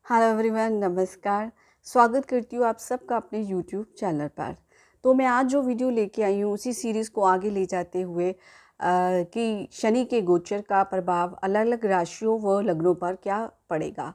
Hello everyone, नमस्कार। स्वागत करती हूँ आप सबका अपने यूट्यूब चैनल पर। तो मैं आज जो वीडियो लेके आई हूँ उसी सीरीज़ को आगे ले जाते हुए कि शनि के गोचर का प्रभाव अलग अलग राशियों व लग्नों पर क्या पड़ेगा।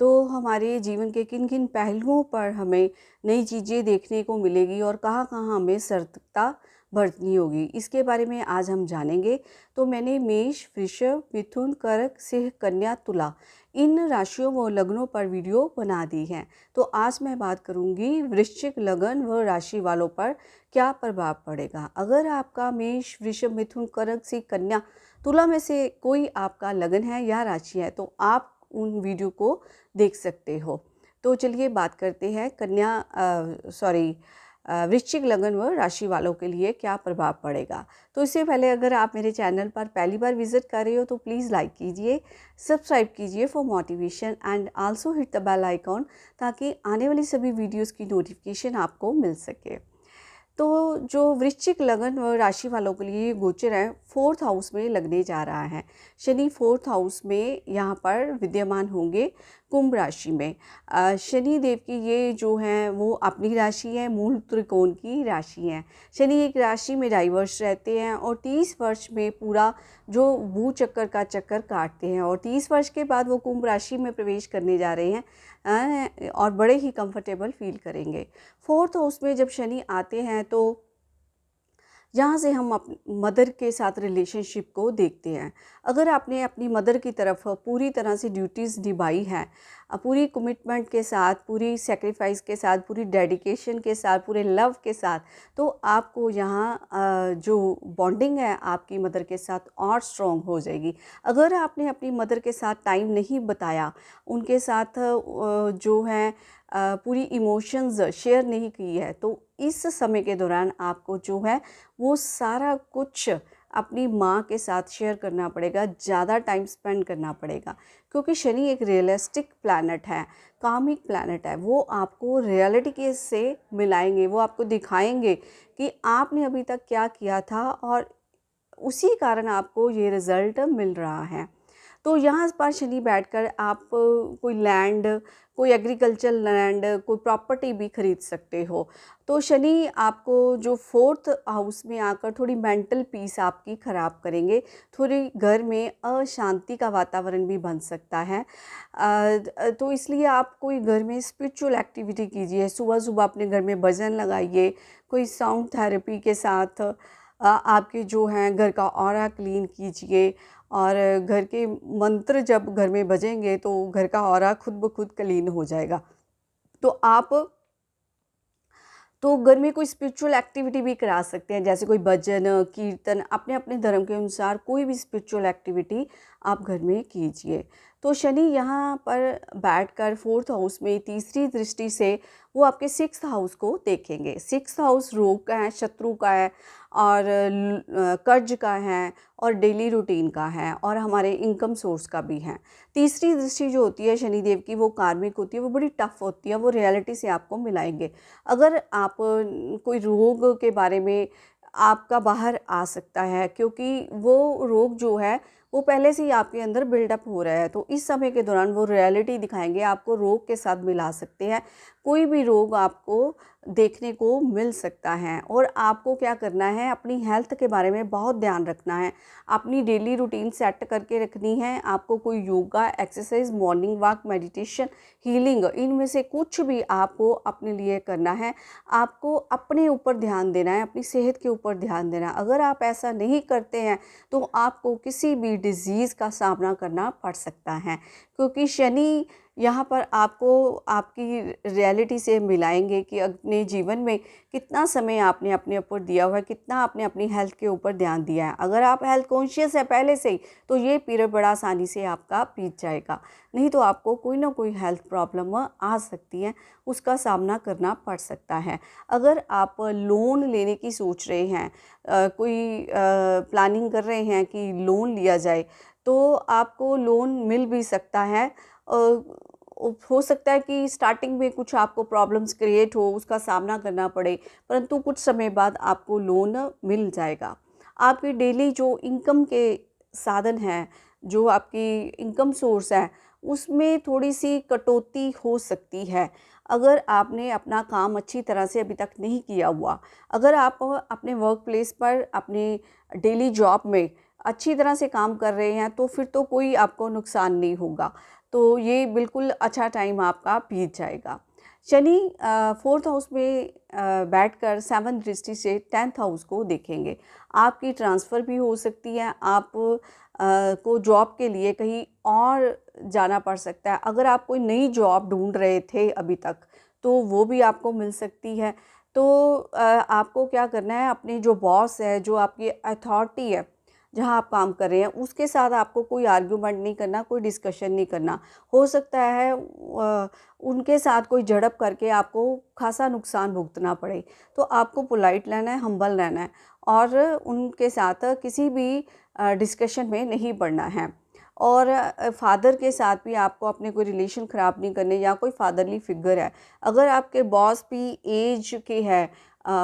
तो हमारे जीवन के किन किन पहलुओं पर हमें नई चीज़ें देखने को मिलेगी और कहाँ कहाँ हमें सतर्कता बरतनी होगी, इसके बारे में आज हम जानेंगे। तो मैंने मेष, वृषभ, मिथुन, कर्क, सिंह, कन्या, तुला इन राशियों व लग्नों पर वीडियो बना दी है। तो आज मैं बात करूंगी वृश्चिक लगन व राशि वालों पर क्या प्रभाव पड़ेगा। अगर आपका मेष, वृषभ, मिथुन, कर्क, सिंह, कन्या, तुला में से कोई आपका लगन है या राशि है तो आप उन वीडियो को देख सकते हो। तो चलिए बात करते हैं वृश्चिक लगन व राशि वालों के लिए क्या प्रभाव पड़ेगा। तो इससे पहले अगर आप मेरे चैनल पर पहली बार विजिट कर रहे हो तो प्लीज़ लाइक कीजिए, सब्सक्राइब कीजिए for motivation and also hit the bell icon, ताकि आने वाली सभी वीडियोस की नोटिफिकेशन आपको मिल सके। तो जो वृश्चिक लगन व राशि वालों के लिए गोचर है, फोर्थ हाउस में लगने जा रहा है। शनि फोर्थ हाउस में यहाँ पर विद्यमान होंगे कुंभ राशि में। शनि देव की ये जो है वो अपनी राशि है, मूल त्रिकोण की राशि है। शनि एक राशि में डाइवर्स रहते हैं और 30 वर्ष में पूरा जो भू चक्कर का चक्कर काटते हैं और 30 वर्ष के बाद वो कुंभ राशि में प्रवेश करने जा रहे हैं और बड़े ही कंफर्टेबल फील करेंगे। फोर्थ हाउस में जब शनि आते हैं तो यहाँ से हम मदर के साथ रिलेशनशिप को देखते हैं। अगर आपने अपनी मदर की तरफ पूरी तरह से ड्यूटीज़ निभाई हैं, पूरी कमिटमेंट के साथ, पूरी सेक्रीफाइस के साथ, पूरी डेडिकेशन के साथ, पूरे लव के साथ, तो आपको यहाँ जो बॉन्डिंग है आपकी मदर के साथ और स्ट्रॉन्ग हो जाएगी। अगर आपने अपनी मदर के साथ टाइम नहीं बिताया, उनके साथ जो है पूरी इमोशंस शेयर नहीं की है, तो इस समय के दौरान आपको जो है वो सारा कुछ अपनी माँ के साथ शेयर करना पड़ेगा, ज़्यादा टाइम स्पेंड करना पड़ेगा। क्योंकि शनि एक रियलिस्टिक प्लैनेट है, कामिक प्लैनेट है। वो आपको रियलिटी के से मिलाएंगे, वो आपको दिखाएंगे कि आपने अभी तक क्या किया था और उसी कारण आपको ये रिज़ल्ट मिल रहा है। तो यहाँ पर शनि बैठकर आप कोई लैंड, कोई एग्रीकल्चर लैंड, कोई प्रॉपर्टी भी खरीद सकते हो। तो शनि आपको जो फोर्थ हाउस में आकर थोड़ी मेंटल पीस आपकी ख़राब करेंगे, थोड़ी घर में अशांति का वातावरण भी बन सकता है। तो इसलिए आप कोई घर में स्पिरिचुअल एक्टिविटी कीजिए, सुबह सुबह अपने घर में भजन लगाइए, कोई साउंड थेरेपी के साथ आपके जो हैं घर का ऑरा क्लीन कीजिए और घर के मंत्र जब घर में बजेंगे तो घर का ऑरा खुद ब खुद क्लीन हो जाएगा। तो आप तो घर में कोई स्पिरिचुअल एक्टिविटी भी करा सकते हैं, जैसे कोई भजन, कीर्तन, अपने अपने धर्म के अनुसार कोई भी स्पिरिचुअल एक्टिविटी आप घर में कीजिए। तो शनि यहाँ पर बैठकर फोर्थ हाउस में तीसरी दृष्टि से वो आपके सिक्स्थ हाउस को देखेंगे। सिक्स्थ हाउस रोग का है, शत्रु का है और कर्ज का है और डेली रूटीन का है और हमारे इनकम सोर्स का भी है। तीसरी दृष्टि जो होती है शनिदेव की, वो कार्मिक होती है, वो बड़ी टफ होती है, वो रियलिटी से आपको मिलाएंगे। अगर आप कोई रोग के बारे में आपका बाहर आ सकता है, क्योंकि वो रोग जो है वो पहले से ही आपके अंदर बिल्डअप हो रहा है, तो इस समय के दौरान वो रियलिटी दिखाएंगे, आपको रोग के साथ मिला सकते हैं। कोई भी रोग आपको देखने को मिल सकता है और आपको क्या करना है, अपनी हेल्थ के बारे में बहुत ध्यान रखना है, अपनी डेली रूटीन सेट करके रखनी है। आपको कोई yoga, exercise, morning walk, meditation, healing, इनमें से कुछ भी आपको अपने लिए करना है। आपको अपने ऊपर ध्यान देना है, अपनी सेहत के ऊपर ध्यान देना है। अगर आप ऐसा नहीं करते हैं तो आपको किसी भी डिजीज़ का सामना करना पड़ सकता है, क्योंकि शनि यहाँ पर आपको आपकी रियलिटी से मिलाएंगे कि अपने जीवन में कितना समय आपने अपने ऊपर दिया हुआ है, कितना आपने अपनी हेल्थ के ऊपर ध्यान दिया है। अगर आप हेल्थ कॉन्शियस है पहले से ही, तो ये पीरियड बड़ा आसानी से आपका बीत जाएगा। नहीं तो आपको कोई ना कोई हेल्थ प्रॉब्लम आ सकती है, उसका सामना करना पड़ सकता है। अगर आप लोन लेने की सोच रहे हैं, कोई प्लानिंग कर रहे हैं कि लोन लिया जाए, तो आपको लोन मिल भी सकता है। हो सकता है कि स्टार्टिंग में कुछ आपको प्रॉब्लम्स क्रिएट हो, उसका सामना करना पड़े, परंतु कुछ समय बाद आपको लोन मिल जाएगा। आपकी डेली जो इनकम के साधन हैं, जो आपकी इनकम सोर्स है, उसमें थोड़ी सी कटौती हो सकती है। अगर आपने अपना काम अच्छी तरह से अभी तक नहीं किया हुआ, अगर आप अपने वर्क प्लेस पर अपने डेली जॉब में अच्छी तरह से काम कर रहे हैं तो फिर तो कोई आपको नुकसान नहीं होगा। तो ये बिल्कुल अच्छा टाइम आपका बीत जाएगा। शनि 4th हाउस में बैठकर 7th दृष्टि से 10th हाउस को देखेंगे। आपकी ट्रांसफ़र भी हो सकती है, आप को जॉब के लिए कहीं और जाना पड़ सकता है। अगर आप कोई नई जॉब ढूंढ रहे थे अभी तक, तो वो भी आपको मिल सकती है। तो आपको क्या करना है, अपने जो बॉस है, जो आपकी अथॉरिटी है, जहाँ आप काम कर रहे हैं, उसके साथ आपको कोई आर्ग्यूमेंट नहीं करना, कोई डिस्कशन नहीं करना। हो सकता है उनके साथ कोई झड़प करके आपको खासा नुकसान भुगतना पड़े। तो आपको पोलाइट रहना है, हम्बल रहना है और उनके साथ किसी भी डिस्कशन में नहीं पड़ना है। और फादर के साथ भी आपको अपने कोई रिलेशन ख़राब नहीं करने, या कोई फादरली फिगर है, अगर आपके बॉस भी एज के हैं,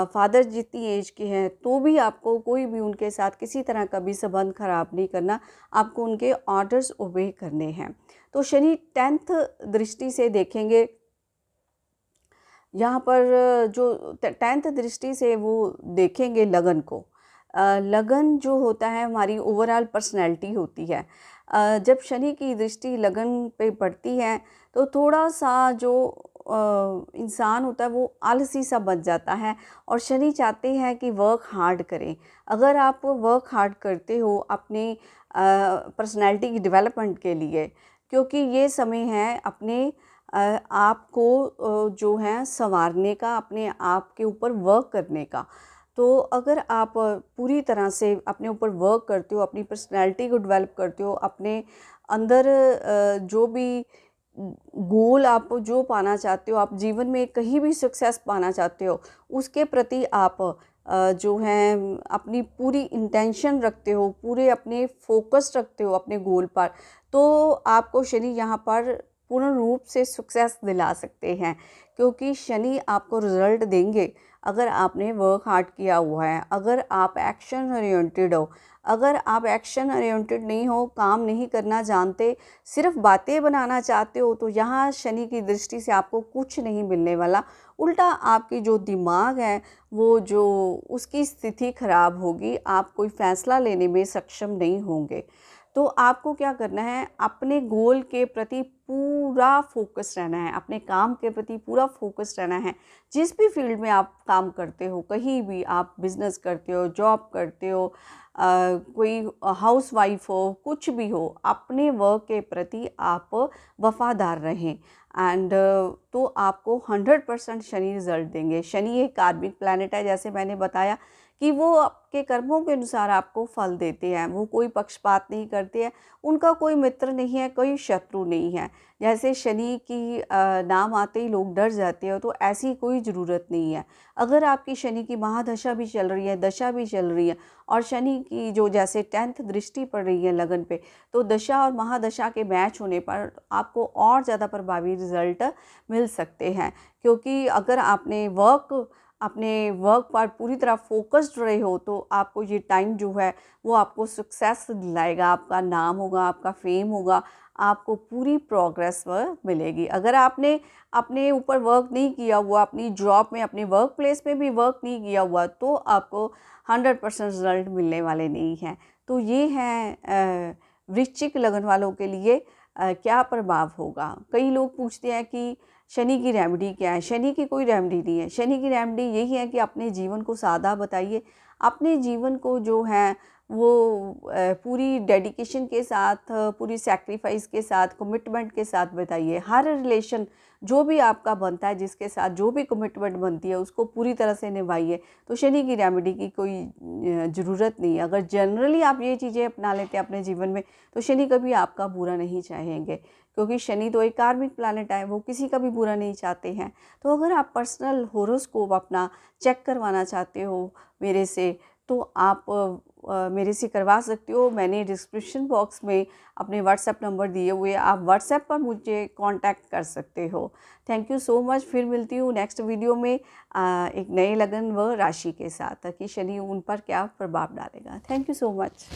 फादर जितनी एज के हैं, तो भी आपको कोई भी उनके साथ किसी तरह का भी संबंध ख़राब नहीं करना, आपको उनके ऑर्डर्स ओबे करने हैं। तो शनि 10th दृष्टि से देखेंगे, यहाँ पर जो 10th दृष्टि से वो देखेंगे लगन को। लगन जो होता है हमारी ओवरऑल पर्सनैलिटी होती है। जब शनि की दृष्टि लगन पे पड़ती है तो थोड़ा सा जो इंसान होता है वो आलसी सा बन जाता है, और शनि चाहते हैं कि वर्क हार्ड करें। अगर आप वर्क हार्ड करते हो अपनी पर्सनैलिटी की डेवलपमेंट के लिए, क्योंकि ये समय है अपने आपको जो है संवारने का, अपने आप के ऊपर वर्क करने का। तो अगर आप पूरी तरह से अपने ऊपर वर्क करते हो, अपनी पर्सनैलिटी को डेवलप करते हो, अपने अंदर जो भी गोल आप जो पाना चाहते हो, आप जीवन में कहीं भी सक्सेस पाना चाहते हो, उसके प्रति आप जो है अपनी पूरी इंटेंशन रखते हो, पूरे अपने फोकस रखते हो अपने गोल पर, तो आपको शनि यहाँ पर पूर्ण रूप से सक्सेस दिला सकते हैं। क्योंकि शनि आपको रिजल्ट देंगे अगर आपने वर्क हार्ड किया हुआ है, अगर आप एक्शन ओरिएंटेड हो। अगर आप एक्शन ओरिएंटेड नहीं हो, काम नहीं करना जानते, सिर्फ बातें बनाना चाहते हो, तो यहाँ शनि की दृष्टि से आपको कुछ नहीं मिलने वाला। उल्टा आपकी जो दिमाग है वो जो उसकी स्थिति खराब होगी, आप कोई फ़ैसला लेने में सक्षम नहीं होंगे। तो आपको क्या करना है, अपने गोल के प्रति पूरा फोकस रहना है, अपने काम के प्रति पूरा फोकस रहना है। जिस भी फील्ड में आप काम करते हो, कहीं भी आप बिज़नेस करते हो, जॉब करते हो, कोई हाउसवाइफ हो, कुछ भी हो, अपने वर्क के प्रति आप वफ़ादार रहें। एंड तो आपको 100% शनि रिज़ल्ट देंगे। शनि एक कार्मिक प्लैनेट है, जैसे मैंने बताया कि वो आपके कर्मों के अनुसार आपको फल देते हैं। वो कोई पक्षपात नहीं करते हैं, उनका कोई मित्र नहीं है, कोई शत्रु नहीं है। जैसे शनि की नाम आते ही लोग डर जाते हैं, तो ऐसी कोई ज़रूरत नहीं है। अगर आपकी शनि की महादशा भी चल रही है, दशा भी चल रही है, और शनि की जो जैसे 10th दृष्टि पड़ रही है लगन पे, तो दशा और महादशा के मैच होने पर आपको और ज़्यादा प्रभावी रिजल्ट मिल सकते हैं। क्योंकि अगर आपने अपने वर्क पर पूरी तरह फोकस्ड रहे हो, तो आपको ये टाइम जो है वो आपको सक्सेस दिलाएगा, आपका नाम होगा, आपका फेम होगा, आपको पूरी प्रोग्रेस मिलेगी। अगर आपने अपने ऊपर वर्क नहीं किया हुआ, अपनी जॉब में, अपने वर्क प्लेस में भी वर्क नहीं किया हुआ, तो आपको 100% रिजल्ट मिलने वाले नहीं हैं। तो ये है वृश्चिक लगन वालों के लिए क्या प्रभाव होगा। कई लोग पूछते हैं कि शनि की रेमेडी क्या है। शनि की कोई रेमेडी नहीं है। शनि की रेमेडी यही है कि अपने जीवन को सादा बताइए, अपने जीवन को जो है वो पूरी डेडिकेशन के साथ, पूरी सैक्रिफाइस के साथ, कमिटमेंट के साथ बताइए। हर रिलेशन जो भी आपका बनता है, जिसके साथ जो भी कमिटमेंट बनती है, उसको पूरी तरह से निभाइए। तो शनि की रेमेडी की कोई ज़रूरत नहीं है। अगर जनरली आप ये चीज़ें अपना लेते हैं अपने जीवन में, तो शनि कभी आपका बुरा नहीं चाहेंगे, क्योंकि शनि तो एक कार्मिक प्लैनेट है, वो किसी का भी बुरा नहीं चाहते हैं। तो अगर आप पर्सनल होरोस्कोप अपना चेक करवाना चाहते हो मेरे से, तो आप मेरे से करवा सकते हो। मैंने डिस्क्रिप्शन बॉक्स में अपने व्हाट्सएप नंबर दिए हुए, आप व्हाट्सएप पर मुझे कांटेक्ट कर सकते हो। Thank you so much. फिर मिलती हूँ नेक्स्ट वीडियो में एक नए लगन व राशि के साथ, ताकि शनि उन पर क्या प्रभाव डालेगा। Thank you so much.